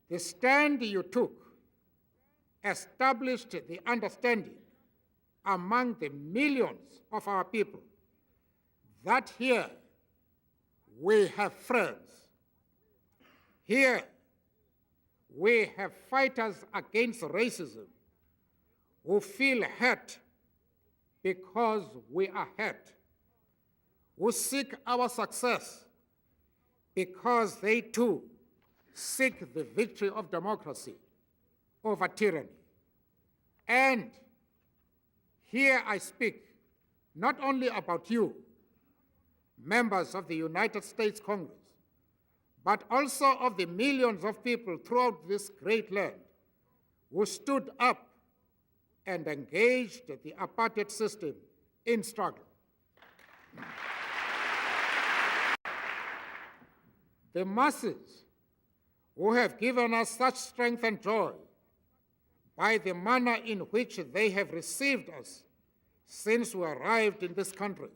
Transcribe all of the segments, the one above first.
The stand you took established the understanding among the millions of our people that here we have friends. Here we have fighters against racism who feel hurt because we are hurt, who seek our success because they too seek the victory of democracy over tyranny. And here I speak not only about you, members of the United States Congress, but also of the millions of people throughout this great land who stood up and engaged the apartheid system in struggle. The masses who have given us such strength and joy by the manner in which they have received us since we arrived in this country.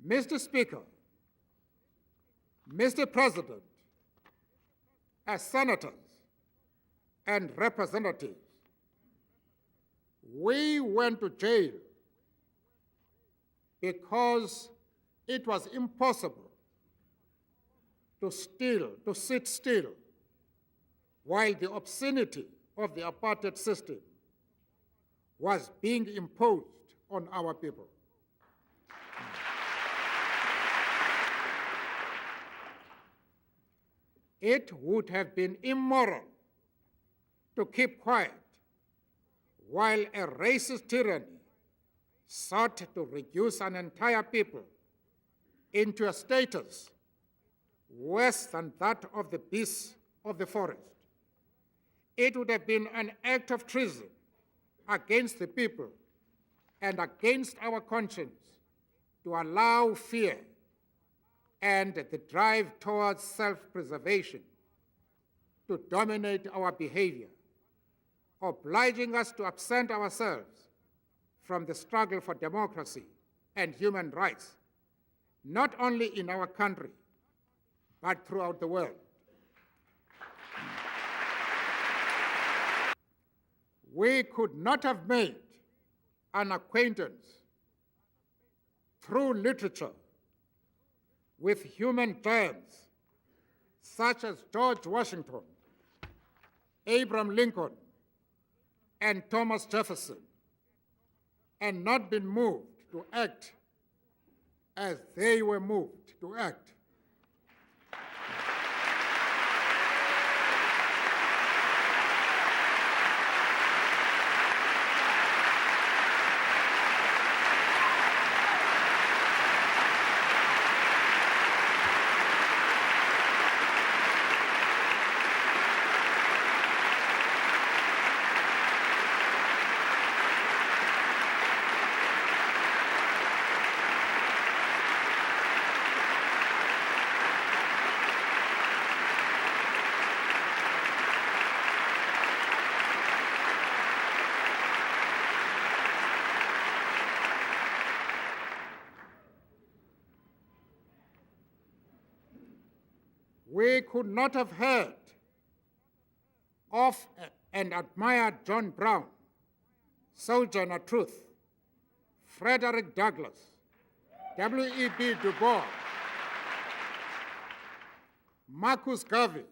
Mr. Speaker, Mr. President, as senators and representatives, we went to jail because it was impossible to sit still while the obscenity of the apartheid system was being imposed on our people. It would have been immoral to keep quiet while a racist tyranny sought to reduce an entire people into a status worse than that of the beasts of the forest. It would have been an act of treason against the people and against our conscience to allow fear and the drive towards self-preservation to dominate our behavior, obliging us to absent ourselves from the struggle for democracy and human rights, not only in our country, but throughout the world. We could not have made an acquaintance through literature with human giants such as George Washington, Abraham Lincoln, and Thomas Jefferson, and not been moved to act as they were moved to act. We could not have heard of and admired John Brown, Sojourner Truth, Frederick Douglass, W.E.B. Du Bois, Marcus Garvey,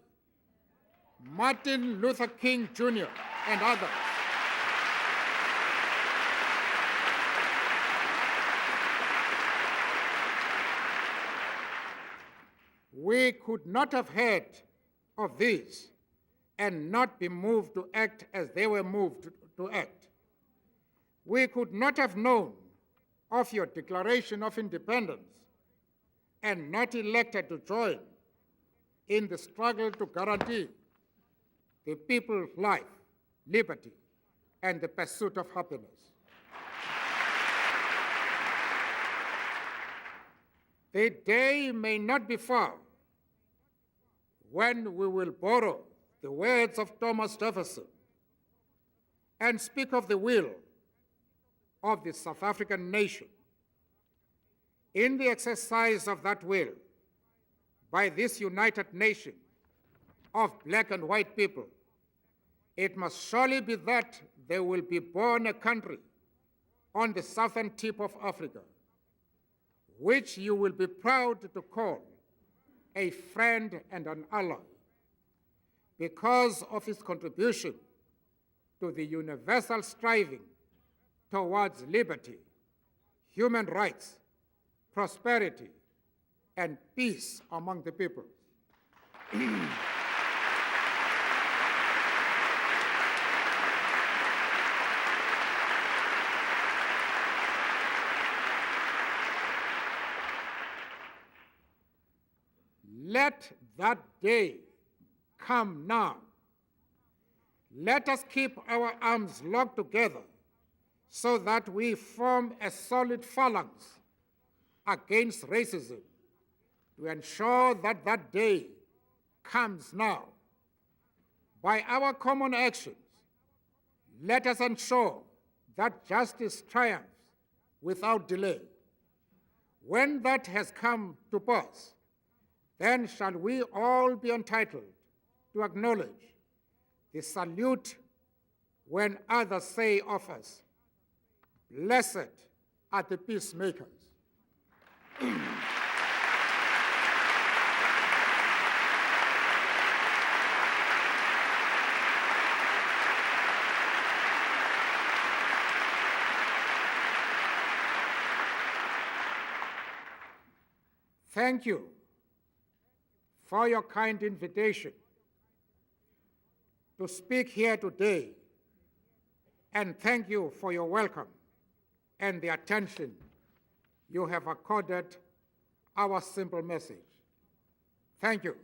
Martin Luther King Jr., and others. We could not have heard of these and not be moved to act as they were moved to act. We could not have known of your Declaration of Independence and not elected to join in the struggle to guarantee the people's life, liberty, and the pursuit of happiness. The day may not be far when we will borrow the words of Thomas Jefferson and speak of the will of the South African nation. In the exercise of that will, by this united nation, of black and white people, it must surely be that they will be born a country on the southern tip of Africa, which you will be proud to call a friend and an ally because of its contribution to the universal striving towards liberty, human rights, prosperity, and peace among the people. Let that day come now. Let us keep our arms locked together so that we form a solid phalanx against racism to ensure that that day comes now. By our common actions, let us ensure that justice triumphs without delay. When that has come to pass, then shall we all be entitled to acknowledge the salute when others say of us, "Blessed are the peacemakers." Thank you for your kind invitation to speak here today, and thank you for your welcome and the attention you have accorded our simple message. Thank you.